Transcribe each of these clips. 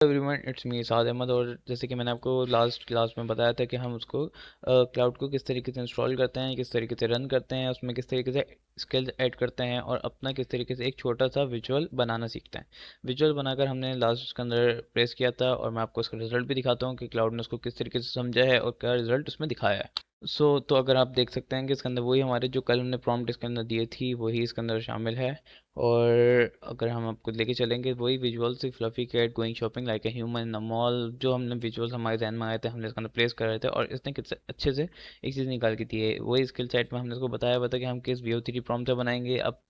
Everyone, it's me साद अहमद। और जैसे कि मैंने आपको लास्ट क्लास में बताया था कि हम उसको क्लाउड को किस तरीके से इंस्टॉल करते हैं, किस तरीके से रन करते हैं, उसमें किस तरीके से स्किल्स ऐड करते हैं और अपना किस तरीके से एक छोटा सा विजुअल बनाना सीखते हैं। विजुअल बनाकर हमने लास्ट के अंदर प्रेस किया था और मैं आपको इसका रिजल्ट भी दिखाता हूँ कि क्लाउड ने उसको किस तरीके से समझा है और क्या रिजल्ट उसमें दिखाया है। तो अगर आप देख सकते हैं कि इसके अंदर वही हमारे जो कल हमने प्रॉम्प्ट इसके अंदर दिए थी वही इसके अंदर शामिल है। और अगर हम आपको लेके चलेंगे वही विजुअल से fluffy cat going shopping like a human in the mall, जो हमने विजुअल्स हमारे ध्यान में आए थे हमने इसके अंदर प्लेस कर रहे थे और इसने कितने अच्छे से एक चीज़ निकाल के दी है। वही स्किल सेट में हमने इसको बताया हुआ था कि हम किस VO3 प्रॉम्प्ट से बनाएंगे अब।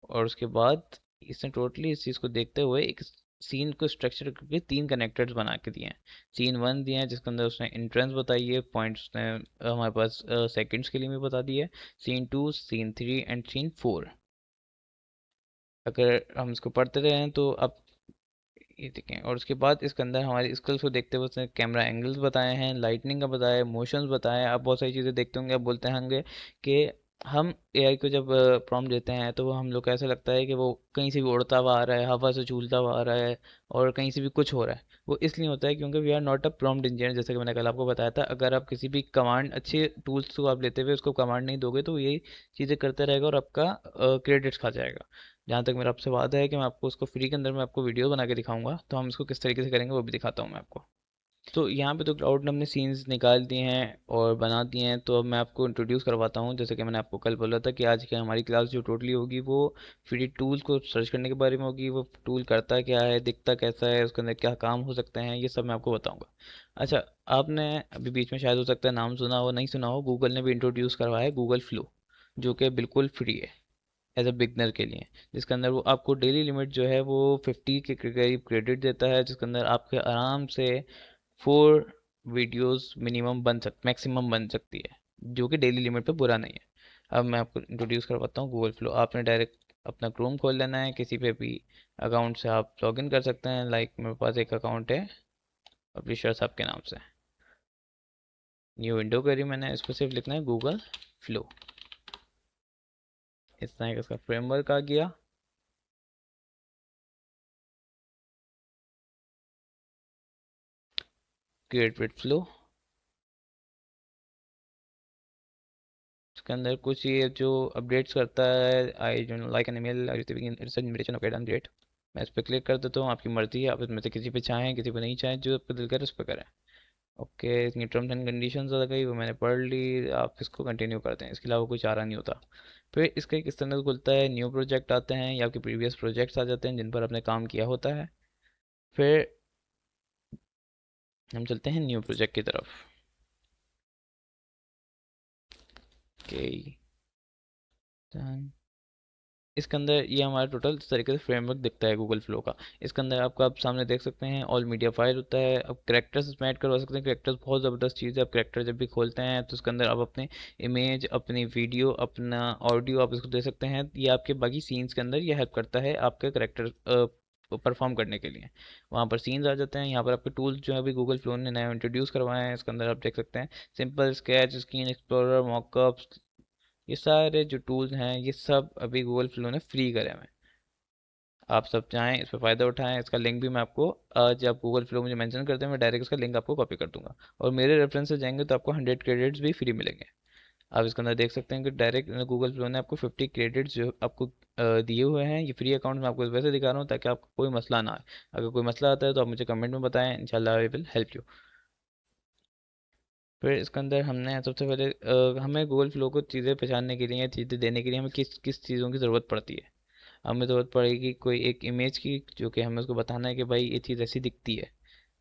और उसके बाद इसने टोटली इस चीज़ को देखते हुए एक सीन को स्ट्रक्चर करके 3 कनेक्टर्स बना के दिए हैं। सीन 1 दिए हैं जिसके अंदर उसने इंट्रेंस बताई है, पॉइंट्स ने हमारे पास सेकंड्स के लिए भी बता दिए। Scene 2, scene 3 and scene 4। अगर हम इसको पढ़ते रहें तो आप ये देखें। और उसके बाद इसके अंदर हमारी स्किल्स को देखते हुए उसने कैमरा एंगल्स बताए हैं, लाइटनिंग का बताया है, मोशंस बताए हैं। आप बहुत सारी चीज़ें देखते होंगे, आप बोलते होंगे कि हम AI को जब प्रॉम्प्ट देते हैं तो वो हम लोग को ऐसा लगता है कि वो कहीं से भी उड़ता हुआ आ रहा है, हवा से झूलता हुआ आ रहा है और कहीं से भी कुछ हो रहा है। वो इसलिए होता है क्योंकि we are not a prompt engineer. जैसे कि मैंने कल आपको बताया था, अगर आप किसी भी कमांड अच्छे टूल्स को आप लेते हुए उसको कमांड नहीं दोगे तो यही चीज़ें करता रहेगा और आपका क्रेडिट्स खा जाएगा। जहाँ तक मेरा आपसे वादा है कि मैं आपको उसको फ्री के अंदर मैं आपको वीडियो बना के दिखाऊंगा, तो हम इसको किस तरीके से करेंगे वो भी दिखाता हूँ मैं आपको। तो यहाँ पे तो क्लाउड ने हमने सीन्स निकाल दिए हैं और बना दिए हैं, तो अब मैं आपको इंट्रोड्यूस करवाता हूँ। जैसे कि मैंने आपको कल बोला था कि आज की हमारी क्लास जो टोटली होगी वो फ्री टूल्स को सर्च करने के बारे में होगी। वो टूल करता क्या है, दिखता कैसा है, उसके अंदर क्या काम हो सकते हैं, ये सब मैं आपको बताऊँगा। अच्छा, आपने अभी बीच में शायद हो सकता है नाम सुना हो नहीं सुना हो, गूगल ने भी इंट्रोड्यूस करवाया है गूगल फ्लो, जो कि बिल्कुल फ्री है एज अ बिगनर के लिए। जिसके अंदर वो आपको डेली लिमिट जो है वो 50 के करीब क्रेडिट देता है, जिसके अंदर आपके आराम से 4 वीडियोस मिनिमम मैक्सिमम बन सकती है, जो कि डेली लिमिट पे बुरा नहीं है। अब मैं आपको इंट्रोड्यूस करवाता हूँ गूगल फ्लो। आपने डायरेक्ट अपना क्रोम खोल लेना है, किसी पे भी अकाउंट से आप लॉगिन कर सकते हैं। लाइक मेरे पास एक अकाउंट है पब्लिशर साहब के नाम से, न्यू विंडो करी मैंने। इस पर सिर्फ लिखना है गूगल फ्लो। इस तरह का इसका फ्रेमवर्क आ गया। क्रिएट विद फ्लो, इसके अंदर कुछ ये जो अपडेट्स करता है, I don't like an email receiving invitation, okay done great. मैं इस पर क्लिक कर देता हूँ, आपकी मर्ज़ी है, आप इसमें से किसी पे चाहें किसी पे नहीं चाहें, जो आपका दिल करे उस पर करें। ओके, इसकी टर्म्स एंड कंडीशंस आ गई, वो मैंने पढ़ ली। आप इसको कंटिन्यू करते हैं, इसके अलावा कोई चारा नहीं होता। फिर इसका एक स्टैंडर्ड खुलता है, न्यू प्रोजेक्ट आते हैं या आपके प्रीवियस प्रोजेक्ट्स आ जाते हैं जिन पर आपने काम किया होता है। फिर हम चलते हैं न्यू प्रोजेक्ट की तरफ। ओके, इसके अंदर ये हमारा टोटल इस तरीके से फ्रेमवर्क दिखता है गूगल फ्लो का। इसके अंदर आपको आप सामने देख सकते हैं ऑल मीडिया फाइल होता है। अब करेक्टर्स इसमें ऐड करवा सकते हैं। करेक्टर्स बहुत ज़बरदस्त चीज़ है। आप करेक्टर जब भी खोलते हैं तो उसके अंदर आप अपने इमेज, अपनी वीडियो, अपना ऑडियो आप इसको दे सकते हैं। ये आपके बाकी सीन्स के अंदर ये हेल्प करता है आपके करेक्टर परफॉर्म करने के लिए। वहाँ पर सीन्स आ जाते हैं। यहाँ पर आपके टूल्स जो है अभी गूगल फ्लो ने नया इंट्रोड्यूस करवाए हैं, इसके अंदर आप देख सकते हैं simple sketch, screen explorer, mockups, ये सारे जो टूल्स हैं ये सब अभी गूगल फ्लो ने फ्री करे हुए हैं। आप सब चाहें इस पर फ़ायदा उठाएं। इसका लिंक भी मैं आपको जब गूगल फ्लो मुझे मेंशन करते हैं मैं डायरेक्ट इसका लिंक आपको कॉपी कर दूंगा और मेरे रेफरेंस से जाएंगे तो आपको 100 क्रेडिट्स भी फ्री मिलेंगे। आप इसके अंदर देख सकते हैं कि डायरेक्ट गूगल फ्लो ने आपको 50 क्रेडिट्स जो आपको दिए हुए हैं। ये फ्री अकाउंट में आपको वैसे दिखा रहा हूँ ताकि आपको कोई मसला ना आए। अगर कोई मसला आता है तो आप मुझे कमेंट में बताएं, इंशाल्लाह आई विल हेल्प यू। फिर इसके अंदर हमने सबसे पहले हमें गूगल फ्लो को चीज़ें पहचानने के लिए, चीज़ें देने के लिए हमें किस किस चीज़ों की ज़रूरत पड़ती है। हमें ज़रूरत पड़ेगी कोई एक इमेज की, जो कि हमें उसको बताना है कि भाई ये चीज़ ऐसी दिखती है,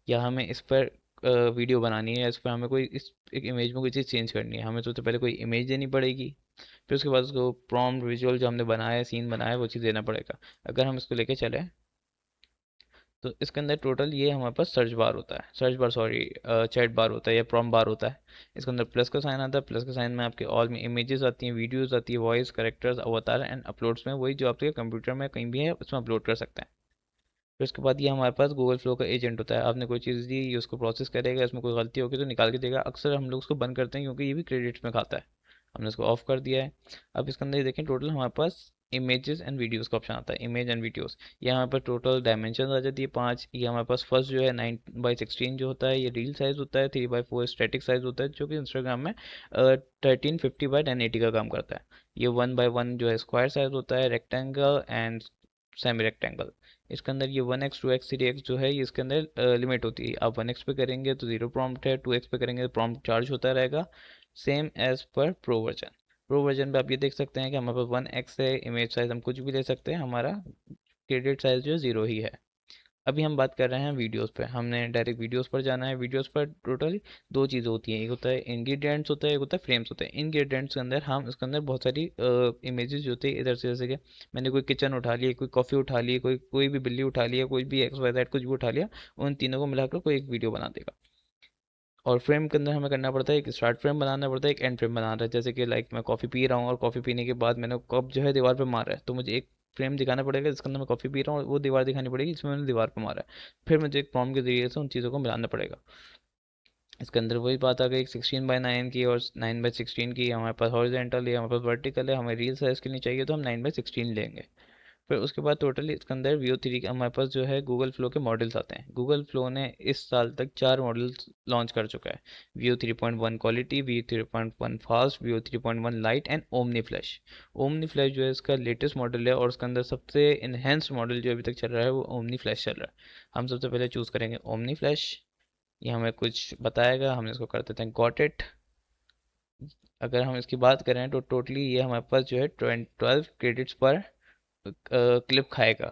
या हमें इस पर वीडियो बनानी है, या इस पर हमें कोई इस एक इमेज में कोई चीज़ चेंज करनी है। हमें सबसे पहले कोई इमेज देनी पड़ेगी। फिर उसके बाद उसको प्रॉम्प्ट विजुअल जो हमने बनाया है, सीन बनाया है, वो चीज़ देना पड़ेगा। अगर हम इसको लेके चले तो इसके अंदर टोटल ये हमारे पास सर्च बार होता है, सर्च बार सॉरी चैट बार होता है या प्रॉम्प्ट बार होता है। इसके अंदर प्लस का साइन आता है। प्लस का साइन में आपके ऑल में इमेजेस आती हैं, वीडियोस आती है, वॉइस, करेक्टर्स, अवतार एंड अपलोड्स में वही जो आपके कंप्यूटर में कहीं भी है उसमें अपलोड कर सकते हैं। फिर उसके बाद ये हमारे पास गूगल फ्लो का एजेंट होता है। आपने कोई चीज़ दी, ये उसको प्रोसेस करेगा, इसमें कोई गलती होगी तो निकाल के देगा। अक्सर हम लोग उसको बंद करते हैं क्योंकि ये भी क्रेडिट्स में खाता है। हमने इसको ऑफ कर दिया है। अब इसके अंदर ये देखें टोटल हमारे पास इमेजेस एंड वीडियोस का ऑप्शन आता है, इमेज एंड वीडियोस। ये हमारे पास टोटल डायमेंशन आ जाती है 5। ये हमारे पास फर्स्ट जो है 9/16 जो होता है ये रील साइज होता है, 3/4 स्टैटिक साइज होता है जो कि इंस्टाग्राम में 1350/1080 का काम करता है। ये 1/1 जो है स्क्वायर साइज होता है, रेक्टेंगल एंड सेमी रेक्टेंगल। इसके अंदर ये 1x 2x 3x जो है ये इसके अंदर लिमिट होती है। आप 1x पे करेंगे तो 0 प्रॉम्प्ट है, 2x पे करेंगे तो प्रॉम्प्ट चार्ज होता रहेगा, सेम एज पर प्रो वर्जन। प्रो वर्जन पे आप ये देख सकते हैं कि हमारे पास 1x है, इमेज साइज हम कुछ भी ले सकते हैं, हमारा क्रेडिट साइज जो है 0 ही है। अभी हम बात कर रहे हैं वीडियोस पे, हमने डायरेक्ट वीडियोस पर जाना है। वीडियोस पर टोटल दो चीज़ें होती हैं, एक होता है इंग्रेडिएंट्स होता है, एक होता है फ्रेम्स होता है। इंग्रेडिएंट्स के अंदर हम इसके अंदर बहुत सारी इमेजेस जो होती है इधर से, जैसे कि मैंने कोई किचन उठा लिया, कोई कॉफ़ी उठा ली, कोई कोई भी बिल्ली उठा लिया, कोई भी एक्स वाई जेड कुछ भी उठा लिया, उन तीनों को मिलाकर कोई एक वीडियो बना देगा। और फ्रेम के अंदर हमें करना पड़ता है, एक स्टार्ट फ्रेम बनाना पड़ता है, एक एंड फ्रेम बनाना है। जैसे कि लाइक मैं कॉफ़ी पी रहा हूँ और कॉफ़ी पीने के बाद मैंने कप जो है दीवार पे मारा है, तो मुझे एक फ्रेम दिखाना पड़ेगा जिसके अंदर मैं कॉफ़ी पी रहा हूँ और वो दीवार दिखानी पड़ेगी जिसमें मैंने दीवार पे मारा है। फिर मुझे एक प्रॉम्प्ट के जरिए से उन चीज़ों को मिलाना पड़ेगा। इसके अंदर वही बात आ गई 16/9 की और 9/16 की। हमारे पास हॉरिजेंटल है, हमारे पास वर्टिकल है, हमें रील साइज़ के लिए चाहिए तो हम 9/16 लेंगे। फिर उसके बाद टोटली इसके अंदर Veo 3 के हमारे पास जो है गूगल फ्लो के मॉडल्स आते हैं। गूगल फ्लो ने इस साल तक 4 मॉडल्स लॉन्च कर चुका है। Veo 3.1 quality, Veo 3.1 fast, Veo 3.1 light and omni flash. Omni flash जो है इसका लेटेस्ट मॉडल है और उसके अंदर सबसे इन्हेंस्ड मॉडल जो अभी तक चल रहा है वो ओमनी फ्लैश चल रहा है। हम सबसे पहले चूज़ करेंगे ओमनी फ्लैश। ये हमें कुछ बताएगा, हम इसको कर देते हैं गॉट इट। अगर हम इसकी बात करें तो टोटली ये हमारे पास जो है 12 क्रेडिट्स पर क्लिप खाएगा।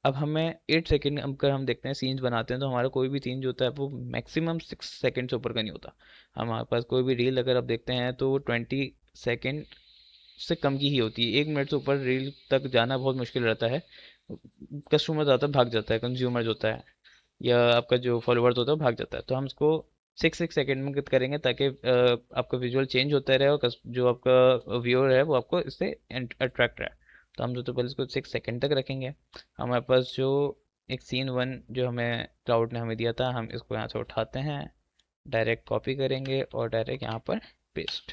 अब हमें 8 सेकेंड अगर हम देखते हैं सीन्स बनाते हैं तो हमारा कोई भी सीन जो होता है वो मैक्सिमम 6 सेकेंड से ऊपर का नहीं होता। हमारे पास कोई भी रील अगर आप देखते हैं तो वो 20 सेकेंड से कम की ही होती है। 1 मिनट से ऊपर रील तक जाना बहुत मुश्किल रहता है। कस्टमर ज़्यादा भाग जाता है, कंज्यूमर जो होता है या आपका जो फॉलोअर्स होता है वो भाग जाता है। तो हम इसको 6 6 सेकेंड में करेंगे ताकि आपका विजुअल चेंज होता रहे और जो आपका व्यूअर है वो आपको इससे अट्रैक्ट रहे। तो हम तो पहले इसको 6 सेकेंड तक रखेंगे। हमारे पास जो एक सीन 1 जो हमें क्लाउड ने हमें दिया था, हम इसको यहाँ से उठाते हैं, डायरेक्ट कॉपी करेंगे और डायरेक्ट यहाँ पर पेस्ट।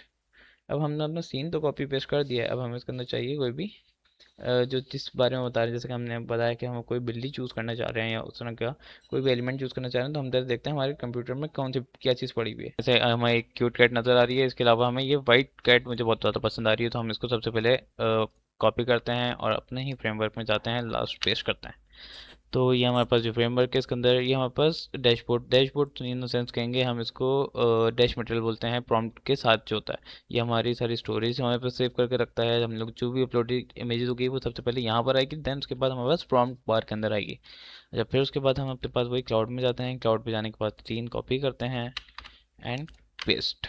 अब हमने अपना सीन तो कॉपी पेस्ट कर दिया है। अब हमें इसके अंदर चाहिए कोई भी जो जिस बारे में बता रहे हैं, जैसे कि हमने बताया कि हम कोई बिल्ली चूज़ करना चाह रहे हैं या उस तरह का कोई भी एलिमेंट चूज़ करना चाह रहे हैं, तो हम देखते हैं हमारे कंप्यूटर में कौन सी क्या चीज़ पड़ी हुई है। जैसे हमें एक क्यूट कैट नज़र आ रही है, इसके अलावा हमें ये वाइट कैट मुझे बहुत ज़्यादा पसंद आ रही है, तो हम इसको सबसे पहले कॉपी करते हैं और अपने ही फ्रेमवर्क में जाते हैं, लास्ट पेस्ट करते हैं। तो ये हमारे पास जो फ्रेमवर्क है इसके अंदर ये हमारे पास डैशबोर्ड इन द सेंस कहेंगे हम इसको, डैश मटेरियल बोलते हैं प्रॉम्प्ट के साथ जो होता है। ये हमारी सारी स्टोरेज हमारे पास सेव करके रखता है। हम लोग जो भी अपलोडेड इमेजेस होगी वो सबसे पहले यहाँ पर आएगी, देन उसके बाद हमारे पास प्रॉम्प्ट बार के अंदर आएगी। अच्छा, फिर उसके बाद हम अपने पास वही क्लाउड में जाते हैं, क्लाउड पे जाने के बाद सीन कॉपी करते हैं एंड पेस्ट।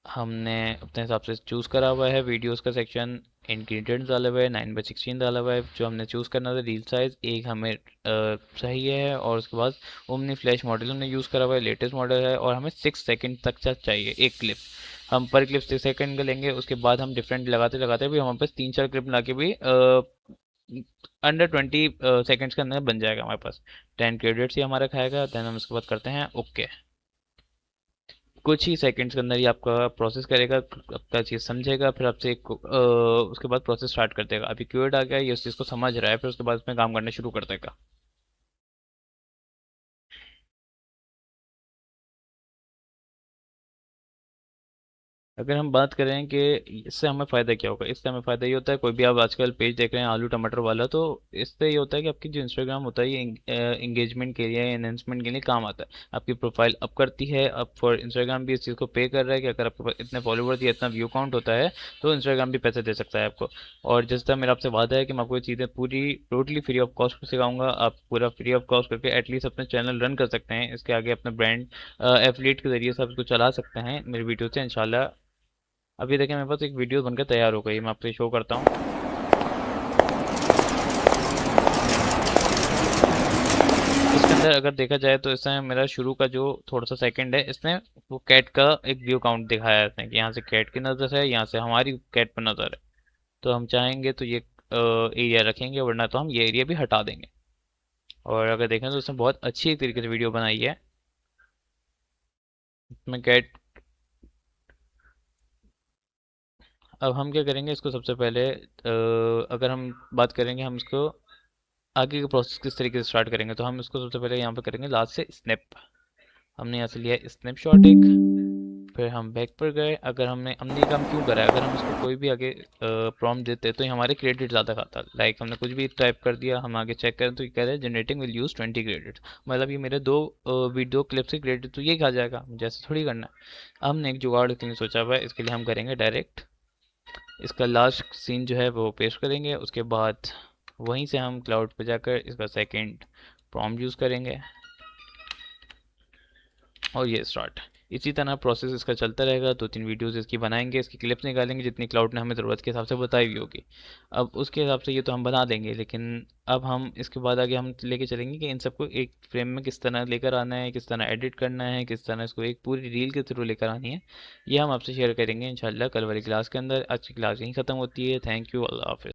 हमने अपने हिसाब से चूज़ करा हुआ है वीडियोस का सेक्शन, इंग्रेडिएंट्स डाले हुए हैं, 9/16 डाला हुआ है। जो हमने चूज़ करना था रील साइज़ एक हमें सही है। और उसके बाद ओमनी फ्लैश मॉडल हमने यूज़ करा हुआ है, लेटेस्ट मॉडल है और हमें 6 सेकेंड तक चाहिए एक क्लिप। हम पर क्लिप 6 सेकेंड का लेंगे। उसके बाद हम डिफरेंट लगाते लगाते भी हमारे पास 3 4 क्लिप ला के भी अंडर 20 सेकेंड्स के अंदर बन जाएगा हमारे पास। 10 क्रेडिट्स ही हमारा खाएगा। देन हम उसके बाद करते हैं ओके। कुछ ही सेकंड्स के अंदर ही आपका प्रोसेस करेगा, आपका चीज़ समझेगा, फिर आपसे एक उसके बाद प्रोसेस स्टार्ट कर देगा। अभी क्यूएड आ गया, ये उस चीज़ को समझ रहा है, फिर उसके बाद उसमें काम करना शुरू कर देगा। अगर हम बात करें कि इससे हमें फ़ायदा क्या होगा, इससे हमें फ़ायदा ये होता है, कोई भी आप आजकल पेज देख रहे हैं आलू टमाटर वाला, तो इससे ये होता है कि आपकी जो इंस्टाग्राम होता है ये इंगेजमेंट के लिए, एनहेंसमेंट के लिए काम आता है। आपकी प्रोफाइल अप करती है। अब फॉर इंस्टाग्राम भी इस चीज़ को पे कर रहा है कि अगर आपके पास इतने फॉलोवर्स या इतना व्यू काउंट होता है तो इंस्टाग्राम भी पैसे दे सकता है आपको। और जिस तरह मेरा आपसे वादा है कि मैं आपको ये चीज़ें पूरी टोटली फ्री ऑफ कॉस्ट सिखाऊंगा, आप पूरा फ्री ऑफ कॉस्ट करके एटलीस्ट अपने चैनल रन कर सकते हैं, इसके आगे अपना ब्रांड एफिलिएट के जरिए से आप इसको चला सकते हैं मेरी वीडियो से इंशाल्लाह। अभी देखिए मेरे पास एक वीडियो बनकर तैयार हो गई, मैं आपको शो करता हूँ। इसके अंदर अगर देखा जाए तो इसमें मेरा शुरू का जो थोड़ा सा सेकंड है, इसमें वो कैट का एक व्यू काउंट दिखाया है इसने कि यहाँ से कैट की नज़र है, यहाँ से हमारी कैट पर नज़र है। तो हम चाहेंगे तो ये एरिया रखेंगे, वरना तो हम ये एरिया भी हटा देंगे। और अगर देखें तो उसने बहुत अच्छी एक तरीके से वीडियो बनाई है। इसमें कैट अब हम क्या करेंगे, इसको सबसे पहले अगर हम बात करेंगे हम इसको आगे का प्रोसेस किस तरीके से स्टार्ट करेंगे, तो हम इसको सबसे पहले यहाँ पे करेंगे लास्ट से स्नैप। हमने यहाँ से लिया स्नैपशॉट एक, फिर हम बैक पर गए। अगर हमने ये काम क्यों करा है, अगर हम इसको कोई भी आगे प्रॉम्प्ट देते हैं तो ये हमारे क्रेडिट ज़्यादा खाता है। लाइक हमने कुछ भी टाइप कर दिया, हम आगे चेक करें तो ये कह रहे हैं जनरेटिंग विल यूज़ 20 क्रेडिट, मतलब ये मेरे दो वीडियो क्लिप्स के क्रेडिट तो ये खा जाएगा, जैसे थोड़ी करना है। हमने एक जुगाड़ के लिए सोचा हुआ है, इसके लिए हम करेंगे डायरेक्ट इसका लास्ट सीन जो है वो पेस्ट करेंगे। उसके बाद वहीं से हम क्लाउड पर जाकर इसका सेकेंड प्रॉम्प्ट यूज़ करेंगे और ये स्टार्ट। इसी तरह प्रोसेस इसका चलता रहेगा, 2-3 वीडियोस इसकी बनाएंगे, इसकी क्लिप्स निकालेंगे जितनी क्लाउड ने हमें ज़रूरत के हिसाब से बताई हुई होगी। अब उसके हिसाब से ये तो हम बना देंगे, लेकिन अब हम इसके बाद आगे हम लेके चलेंगे कि इन सबको एक फ्रेम में किस तरह लेकर आना है, किस तरह एडिट करना है, किस तरह इसको एक पूरी रील के थ्रू लेकर आनी है। ये हम आपसे शेयर करेंगे इंशाल्लाह कल वाली क्लास के अंदर। आज की क्लास यहीं ख़त्म होती है। थैंक यू, अल्लाह हाफिज़।